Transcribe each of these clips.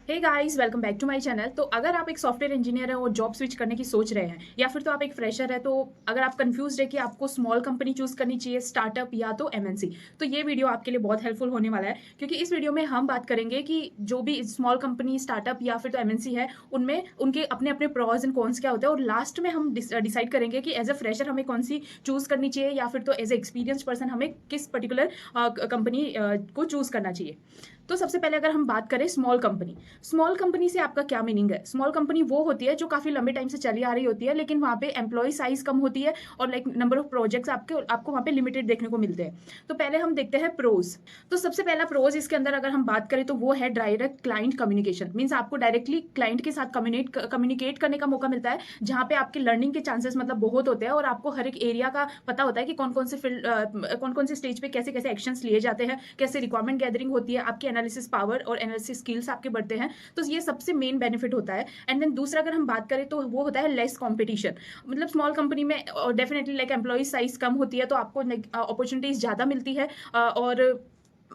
Hey guys welcome back to my channel. तो अगर आप एक सॉफ्टवेयर इंजीनियर है और जॉब स्विच करने की सोच रहे हैं या फिर तो आप एक फ्रेशर है, तो अगर आप कंफ्यूज है कि आपको स्मॉल कंपनी चूज करनी चाहिए, स्टार्टअप या तो एमएनसी, तो ये वीडियो आपके लिए बहुत हेल्पफुल होने वाला है। क्योंकि इस वीडियो में हम बात करेंगे कि जो भी स्मॉल कंपनी, स्टार्टअप या फिर तो एमएनसी है, उनमें उनके अपने अपने प्रोज एंड कॉन्स क्या होते हैं, और लास्ट में हम डिसाइड करेंगे कि एज अ फ्रेशर हमें कौन सी चूज करनी चाहिए या फिर तो एज ए एक्सपीरियंस पर्सन हमें किस पर्टिकुलर कंपनी को चूज करना चाहिए। तो सबसे पहले अगर हम बात करें स्मॉल कंपनी से आपका क्या मीनिंग है? स्मॉल कंपनी वो होती है जो काफी लंबे टाइम से चली आ रही होती है, लेकिन वहां पे एम्प्लॉय साइज कम होती है और लाइक नंबर ऑफ प्रोजेक्ट्स आपको वहां पे लिमिटेड देखने को मिलते हैं। तो पहले हम देखते हैं प्रोज। तो सबसे पहला प्रोज इसके अंदर अगर हम बात करें तो वो है डायरेक्ट क्लाइंट कम्युनिकेशन। मीन्स आपको डायरेक्टली क्लाइंट के साथ कम्युनिकेट करने का मौका मिलता है, जहां पे आपके लर्निंग के चांसेस मतलब बहुत होते हैं और आपको हर एक एरिया का पता होता है कि कौन कौन से फील्ड, कौन कौन से स्टेज पे कैसे कैसे एक्शंस लिए जाते हैं, कैसे रिक्वायरमेंट गैदरिंग होती है, आपकी एनालिसिस पावर और एनालिसिस स्किल्स आपके बढ़ते हैं। तो ये सबसे मेन बेनिफिट होता है। एंड देन दूसरा अगर हम बात करें तो वो होता है लेस कंपटीशन। मतलब स्मॉल कंपनी में डेफिनेटली लाइक एम्प्लॉय साइज कम होती है, तो आपको अपॉर्चुनिटीज ज्यादा मिलती है और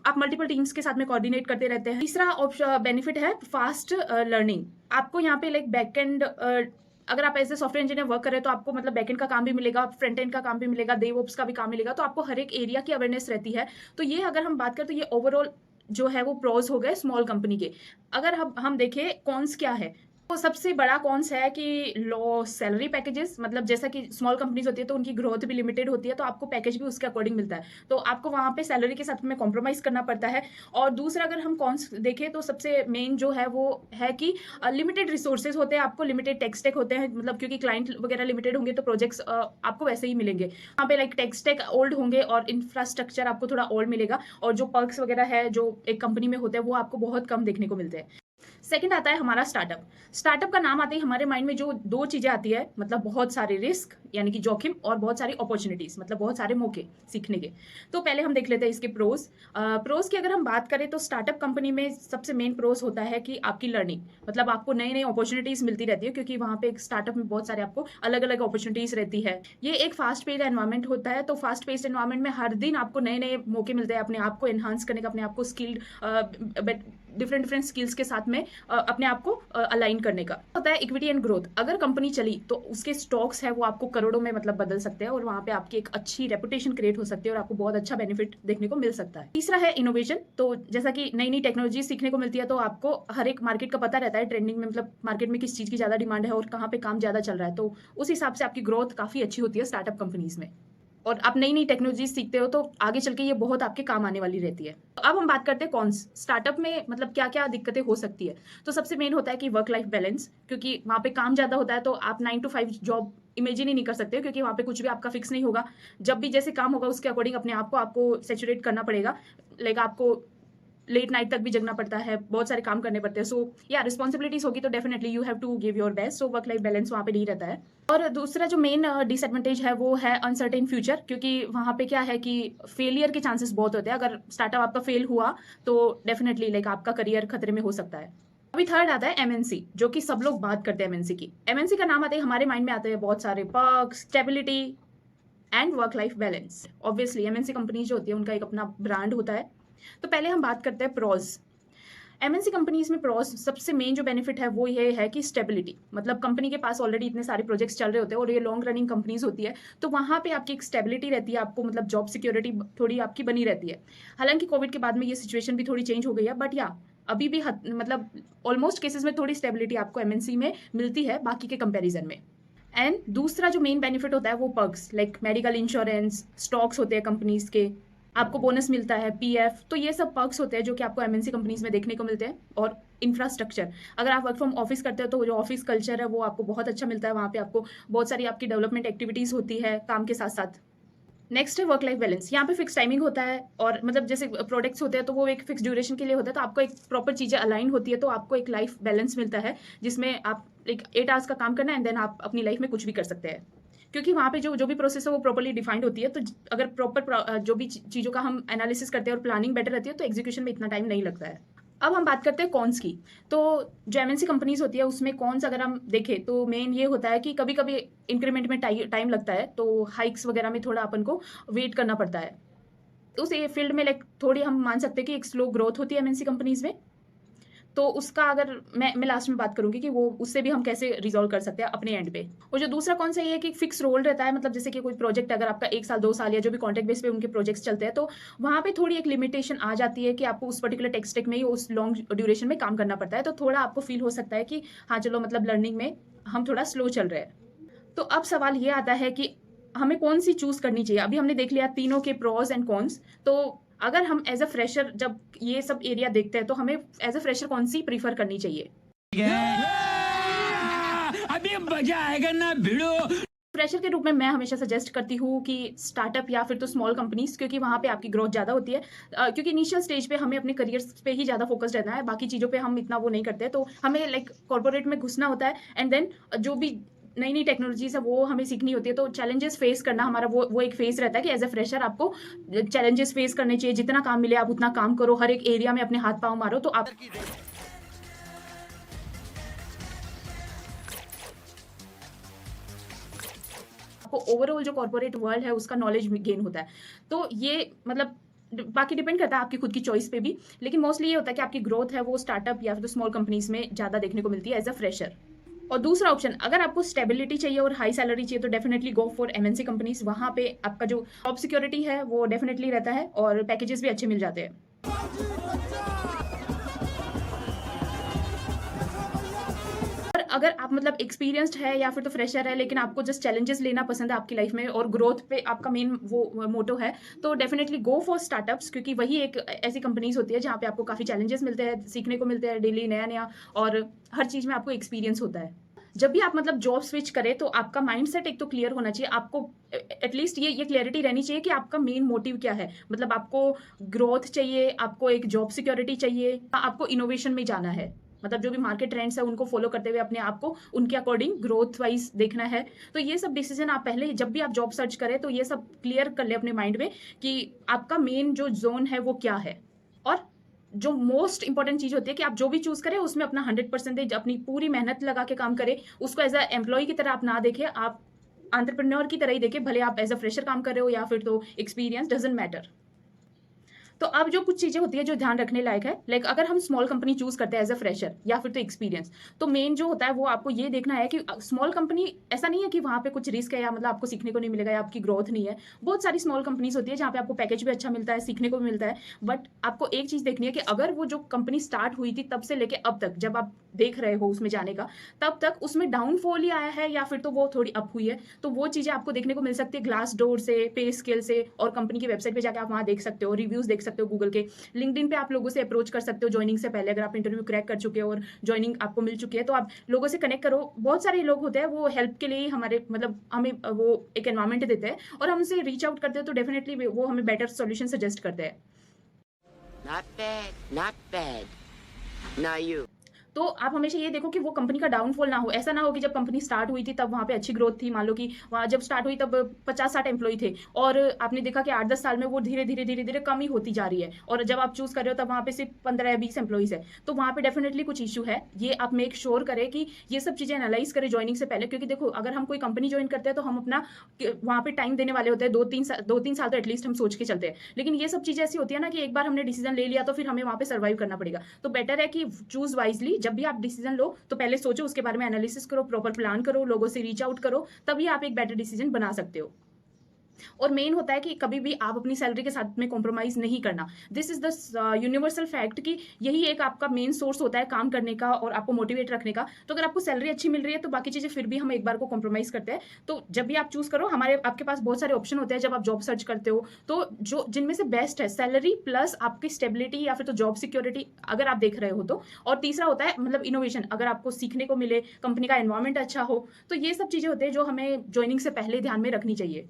आप मल्टीपल टीम्स के साथ में कोऑर्डिनेट करते रहते हैं। तीसरा बेनिफिट है फास्ट लर्निंग। आपको यहाँ पे लाइक बैकएंड, अगर आप as a software engineer work करें तो आपको मतलब बैकएंड का काम भी मिलेगा, फ्रंट एंड का काम भी मिलेगा, डेवऑप्स का भी काम मिलेगा, तो आपको हर एक एरिया की अवेयरनेस रहती है। तो ये अगर हम बात करें तो ये ओवरऑल जो है वो प्रोज हो गए स्मॉल कंपनी के। अगर हम देखें कॉन्स क्या है, तो सबसे बड़ा कॉन्स है कि लो सैलरी पैकेजेस। मतलब जैसा कि स्मॉल कंपनीज होती है तो उनकी ग्रोथ भी लिमिटेड होती है, तो आपको पैकेज भी उसके अकॉर्डिंग मिलता है, तो आपको वहां पे सैलरी के साथ में कॉम्प्रोमाइज करना पड़ता है। और दूसरा अगर हम कॉन्स देखें तो सबसे मेन जो है वो है कि लिमिटेड रिसोर्सेज होते हैं, आपको लिमिटेड टेक स्टैक होते हैं। मतलब क्योंकि क्लाइंट वगैरह लिमिटेड होंगे तो प्रोजेक्ट्स आपको वैसे ही मिलेंगे। वहाँ पे लाइक टेक स्टैक ओल्ड होंगे और इंफ्रास्ट्रक्चर आपको थोड़ा ओल्ड मिलेगा, और जो पर्क्स वगैरह है जो एक कंपनी में होते हैं वो आपको बहुत कम देखने को मिलते हैं। सेकंड आता है हमारा स्टार्टअप। स्टार्टअप का नाम आते ही हमारे माइंड में जो दो चीजें आती है, मतलब बहुत सारे रिस्क यानी कि जोखिम, और बहुत सारी अपॉर्चुनिटीज मतलब बहुत सारे मौके सीखने के। तो पहले हम देख लेते हैं इसके प्रोज। प्रोज की अगर हम बात करें तो स्टार्टअप कंपनी में सबसे मेन प्रोज होता है कि आपकी लर्निंग, मतलब आपको नई नई अपॉर्चुनिटीज मिलती रहती है, क्योंकि वहां पे एक स्टार्टअप में बहुत सारे आपको अलग अलग अपॉर्चुनिटीज रहती है। ये एक फास्ट पेस्ड एनवायरमेंट होता है, तो फास्ट पेस्ड एनवायरमेंट में हर दिन आपको नए नए मौके मिलते हैं अपने आप को एनहांस करने का, अपने आप को स्किल्ड डिफरेंट डिफरेंट स्किल्स के साथ में अपने आप को अलाइन करने का होता है। इक्विटी एंड ग्रोथ, अगर कंपनी चली तो उसके स्टॉक्स है वो आपको करोड़ों में मतलब बदल सकते हैं, और वहां पे आपकी एक अच्छी रेपुटेशन क्रिएट हो सकती है और आपको बहुत अच्छा बेनिफिट देखने को मिल सकता है। तीसरा है इनोवेशन। तो जैसा कि नई नई टेक्नोलॉजी सीखने को मिलती है, तो आपको हर एक मार्केट का पता रहता है ट्रेंडिंग में, मतलब मार्केट में किस चीज की ज्यादा डिमांड है और कहाँ पे काम ज्यादा चल रहा है, तो उस हिसाब से आपकी ग्रोथ काफी अच्छी होती है स्टार्टअप कंपनीज में। और आप नई नई टेक्नोलॉजी सीखते हो तो आगे चल के ये बहुत आपके काम आने वाली रहती है। तो अब हम बात करते हैं कॉन्स। स्टार्टअप में मतलब क्या क्या दिक्कतें हो सकती है। तो सबसे मेन होता है कि वर्क लाइफ बैलेंस, क्योंकि वहां पे काम ज्यादा होता है, तो आप 9 to 5 जॉब इमेजिन ही नहीं कर सकते हो, क्योंकि वहां पे कुछ भी आपका फिक्स नहीं होगा। जब भी जैसे काम होगा उसके अकॉर्डिंग अपने आप को आपको सेचुरेट करना पड़ेगा। लाइक आपको लेट नाइट तक भी जगना पड़ता है, बहुत सारे काम करने पड़ते हैं। सो या रिस्पॉन्सिबिलिटीज होगी तो definitely you have to give your best. So work life balance वहाँ पे नहीं रहता है। और दूसरा जो मेन डिसएडवांटेज है वो है अनसर्टेन फ्यूचर, क्योंकि वहाँ पे क्या है कि फेलियर के चांसेस बहुत होते हैं। अगर स्टार्टअप आपका फेल हुआ तो डेफिनेटली लाइक आपका करियर खतरे में हो सकता है। अभी थर्ड आता है एमएनसी, जो कि सब लोग बात करते हैं एमएनसी की। एमएनसी का नाम आते ही हमारे माइंड में आते हैं बहुत सारे perks, stability and work life balance. Obviously MNC company जो होती है उनका एक अपना ब्रांड होता है। तो पहले हम बात करते हैं प्रोज। एमएनसी कंपनीज में प्रोस सबसे मेन जो बेनिफिट है वो ये है कि स्टेबिलिटी, मतलब कंपनी के पास ऑलरेडी इतने सारे प्रोजेक्ट्स चल रहे होते हैं और ये लॉन्ग रनिंग कंपनीज होती है, तो वहां पे आपकी एक स्टेबिलिटी रहती है, आपको मतलब जॉब सिक्योरिटी थोड़ी आपकी बनी रहती है। हालांकि कोविड के बाद में ये सिचुएशन भी थोड़ी चेंज हो गई है, बट या अभी भी मतलब ऑलमोस्ट केसेस में थोड़ी स्टेबिलिटी आपको एमएनसी में मिलती है बाकी के कंपेरिजन में। एंड दूसरा जो मेन बेनिफिट होता है वो perks, like medical insurance, stocks होते हैं कंपनीज के, आपको बोनस मिलता है, पीएफ, तो ये सब पर्क्स होते हैं जो कि आपको एमएनसी कंपनीज में देखने को मिलते हैं। और इंफ्रास्ट्रक्चर, अगर आप वर्क फ्रॉम ऑफिस करते हो तो जो ऑफिस कल्चर है वो आपको बहुत अच्छा मिलता है, वहाँ पे आपको बहुत सारी आपकी डेवलपमेंट एक्टिविटीज होती है काम के साथ साथ। नेक्स्ट है वर्क लाइफ बैलेंस। यहाँ पे फिक्स टाइमिंग होता है, और मतलब जैसे प्रोडक्ट्स होते हैं तो वो एक फिक्स ड्यूरेशन के लिए होता है, तो आपको एक प्रॉपर चीजें अलाइन होती है, तो आपको एक लाइफ बैलेंस मिलता है जिसमें आप एक 8 आवर्स का काम करना है एंड देन आप अपनी लाइफ में कुछ भी कर सकते हैं, क्योंकि वहाँ पे जो जो भी प्रोसेस है वो प्रॉपरली डिफाइंड होती है। तो अगर प्रॉपर जो भी चीज़ों का हम एनालिसिस करते हैं और प्लानिंग बेटर रहती है तो एग्जीक्यूशन में इतना टाइम नहीं लगता है। अब हम बात करते हैं कॉन्स की। तो जो एमएनसी कंपनीज होती है उसमें कॉन्स अगर हम देखें तो मेन ये होता है कि कभी कभी इंक्रीमेंट में टाइम लगता है, तो हाइक्स वगैरह में थोड़ा अपन को वेट करना पड़ता है। तो उस फील्ड में लाइक थोड़ी हम मान सकते हैं कि एक स्लो ग्रोथ होती है एमएनसी कंपनीज में। तो उसका अगर मैं लास्ट में बात करूँगी कि वो उससे भी हम कैसे रिज़ॉल्व कर सकते हैं अपने एंड पे। और जो दूसरा कौन सा ये है कि फिक्स रोल रहता है, मतलब जैसे कि कोई प्रोजेक्ट अगर आपका 1 साल 2 साल या जो भी कॉन्ट्रैक्ट बेस पे उनके प्रोजेक्ट्स चलते हैं, तो वहाँ पे थोड़ी एक लिमिटेशन आ जाती है कि आपको उस पर्टिकुलर टेक स्टैक में ही उस लॉन्ग ड्यूरेशन में काम करना पड़ता है। तो थोड़ा आपको फ़ील हो सकता है कि हाँ, चलो मतलब लर्निंग में हम थोड़ा स्लो चल रहे हैं। तो अब सवाल ये आता है कि हमें कौन-सी चूज़ करनी चाहिए? अभी हमने देख लिया तीनों के प्रोस एंड कॉन्स। तो अगर हम एज़ अ फ्रेशर जब ये सब एरिया देखते हैं, तो हमें एज़ अ फ्रेशर कौन-सी प्रेफ़र करनी चाहिए? अभी मजा आएगा ना भिड़ो। फ्रेशर के रूप में मैं हमेशा सजेस्ट करती हूँ कि स्टार्टअप या फिर तो स्मॉल कंपनीज़, क्योंकि वहाँ पे आपकी ग्रोथ ज़्यादा होती है। क्योंकि इनिशियल स्टेज पे हमें अपने करियर्स पे ही ज़्यादा फ़ोकस रहना है, बाकी चीज़ों पे हम इतना वो नहीं करते। तो हमें लाइक कॉर्पोरेट में घुसना होता है एंड देन जो भी नई-नई टेक्नोलॉजीज़ है वो हमें सीखनी होती है। तो चैलेंजेस फेस करना हमारा वो एक फेज़ रहता है कि एज़ अ फ्रेशर आपको चैलेंजेस फेस करने चाहिए। जितना काम मिले आप उतना काम करो, हर एक एरिया में अपने हाथ-पाँव मारो, तो आप आपको ओवरऑल जो कॉर्पोरेट वर्ल्ड है उसका नॉलेज गेन होता है। तो ये मतलब बाकी डिपेंड करता है आपकी खुद की चॉइस पे भी, लेकिन मोस्टली ये होता है कि आपकी ग्रोथ है वो स्टार्टअप या फिर स्मॉल कंपनीज में ज़्यादा देखने को मिलती है एज़ अ फ्रेशर। और दूसरा ऑप्शन, अगर आपको स्टेबिलिटी चाहिए और हाई सैलरी चाहिए, तो definitely go for MNC companies. वहाँ पे आपका जो जॉब सिक्योरिटी है वो डेफिनिटली रहता है और पैकेजेस भी अच्छे मिल जाते हैं। और अगर आप मतलब एक्सपीरियंस्ड है या फिर तो फ्रेशर है, लेकिन आपको जस्ट चैलेंजेस लेना पसंद है आपकी लाइफ में और ग्रोथ पे आपका मेन वो मोटो है, तो डेफिनेटली गो फॉर स्टार्टअप्स, क्योंकि वही एक ऐसी कंपनीज होती है जहाँ पे आपको काफ़ी चैलेंजेस मिलते हैं, सीखने को मिलते हैं डेली नया-नया, और हर चीज़ में आपको एक्सपीरियंस होता है। जब भी आप मतलब जॉब स्विच करें, तो आपका माइंडसेट एक तो क्लियर होना चाहिए। आपको एटलीस्ट ये क्लैरिटी रहनी चाहिए कि आपका मेन मोटिव क्या है। मतलब आपको ग्रोथ चाहिए, आपको एक जॉब सिक्योरिटी चाहिए, आपको इनोवेशन में जाना है। मतलब जो भी मार्केट ट्रेंड्स है उनको फॉलो करते हुए अपने आप को उनके अकॉर्डिंग ग्रोथ वाइज देखना है। तो ये सब डिसीजन आप पहले जब भी आप जॉब सर्च करें, तो ये सब क्लियर कर ले अपने माइंड में कि आपका मेन जो जोन है वो क्या है। और जो मोस्ट इंपॉर्टेंट चीज होती है कि आप जो भी चूज करें उसमें अपना 100% अपनी पूरी मेहनत लगा के काम करें। उसको एज अ एम्प्लॉय की तरह आप ना देखें, आप एंटरप्रेन्योर की तरह ही देखें, भले आप एज अ फ्रेशर काम कर रहे हो या फिर तो एक्सपीरियंस डजंट मैटर। तो अब जो कुछ चीज़ें होती है जो ध्यान रखने लायक है, लाइक अगर हम स्मॉल कंपनी चूज़ करते हैं एज़ अ फ्रेशर या फिर तो एक्सपीरियंस, तो मेन जो होता है वो आपको ये देखना है कि स्मॉल कंपनी ऐसा नहीं है कि वहाँ पे कुछ रिस्क है या मतलब आपको सीखने को नहीं मिलेगा या आपकी ग्रोथ नहीं है। बहुत सारी स्मॉल कंपनीज़ होती है जहाँ पे आपको पैकेज भी अच्छा मिलता है, सीखने को भी मिलता है। बट आपको एक चीज़ देखनी है कि अगर वो जो कंपनी स्टार्ट हुई थी तब से लेके अब तक जब आप देख रहे हो उसमें जाने का, तब तक उसमें डाउनफॉल ही आया है या फिर तो वो थोड़ी अप हुई है। तो वो चीज़ें आपको देखने को मिल सकती है ग्लासडोर से, पे स्केल से, और कंपनी की वेबसाइट पे जाके आप वहाँ देख सकते हो, रिव्यूज़ देख सकते हो गूगल के। लिंक्डइन पे आप लोगों से अप्रोच कर सकते हो जॉइनिंग से पहले, अगर आप इंटरव्यू क्रैक कर चुके हो और जॉइनिंग आपको मिल चुकी है, तो आप लोगों से कनेक्ट करो। बहुत सारे लोग होते हैं वो हेल्प के लिए ही हमारे मतलब हमें वो एक एनवायरनमेंट देते हैं, और हम उनसे रीच आउट करते हैं तो डेफिनेटली वो हमें बेटर सॉल्यूशन सजेस्ट करते हैं। Not bad, not bad. Now you. तो आप हमेशा ये देखो कि वो कंपनी का डाउनफॉल ना हो। ऐसा ना हो कि जब कंपनी स्टार्ट हुई थी तब वहाँ पे अच्छी ग्रोथ थी, मान लो कि वहाँ जब स्टार्ट हुई तब 50-60 एम्प्लॉयी थे, और आपने देखा कि 8-10 साल में वो धीरे-धीरे कम ही होती जा रही है, और जब आप चूज़ कर रहे हो तब वहाँ पे सिर्फ 15 या 20 एम्प्लॉइज़ है। तो वहाँ पे डेफिनिटली कुछ इश्यू है। ये आप मेक श्योर करें कि ये सब चीज़ें एनालाइज़ करें जॉइनिंग से पहले, क्योंकि देखो अगर हम कोई कंपनी जॉइन करते हैं तो हम अपना वहाँ पे टाइम देने वाले होते हैं, 2-3 साल तो एटलीस्ट हम सोच के चलते हैं। लेकिन ये सब चीज़ें ऐसी होती है ना कि एक बार हमने डिसीजन ले लिया तो फिर हमें वहाँ पे सर्वाइव करना पड़ेगा। तो बेटर है कि चूज़ वाइज़ली, जब भी आप डिसीजन लो तो पहले सोचो, उसके बारे में एनालिसिस करो, प्रॉपर प्लान करो, लोगों से रीच आउट करो, तभी आप एक बेटर डिसीजन बना सकते हो। और मेन होता है कि कभी भी आप अपनी सैलरी के साथ में कॉम्प्रोमाइज़ नहीं करना। This is the universal fact कि यही एक आपका मेन सोर्स होता है काम करने का और आपको मोटिवेट रखने का। तो अगर आपको सैलरी अच्छी मिल रही है तो बाकी चीज़ें फिर भी हम एक बार को कॉम्प्रोमाइज़ करते हैं। तो जब भी आप चूज़ करो, आपके पास बहुत सारे ऑप्शन होते हैं जब आप जॉब सर्च करते हो। तो जो जिनमें से बेस्ट है सैलरी प्लस आपकी स्टेबिलिटी या फिर तो जॉब सिक्योरिटी अगर आप देख रहे हो तो। और तीसरा होता है मतलब इनोवेशन, अगर आपको सीखने को मिले, कंपनी का एनवायरनमेंट अच्छा हो। तो ये सब चीज़ें होती हैं जो हमें जॉइनिंग से पहले ध्यान में रखनी चाहिए।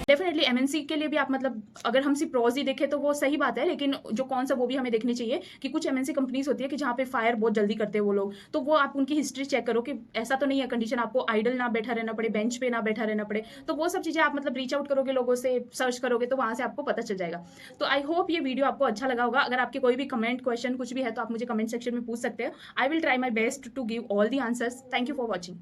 डेफिनेटली एमएनसी के लिए भी आप मतलब अगर हम सिर्फ प्रोज ही देखें तो वो सही बात है, लेकिन जो कौन सा वो भी हमें देखनी चाहिए कि कुछ एमएनसी कंपनीज होती है कि जहाँ पे फायर बहुत जल्दी करते हैं वो लोग। तो वो आप उनकी हिस्ट्री चेक करो कि ऐसा तो नहीं है कंडीशन, आपको आइडल ना बैठा रहना पड़े, बेंच पे ना बैठा रहना पड़े। तो वो सब चीज़ें आप मतलब रीच आउट करोगे, लोगों से सर्च करोगे, तो वहाँ से आपको पता चल जाएगा। तो आई होप ये वीडियो आपको अच्छा लगा होगा। अगर आपके कोई भी कमेंट, क्वेश्चन कुछ भी है तो आप मुझे कमेंट सेक्शन में पूछ सकते हो। I will try my best to give all the answers. Thank you for watching.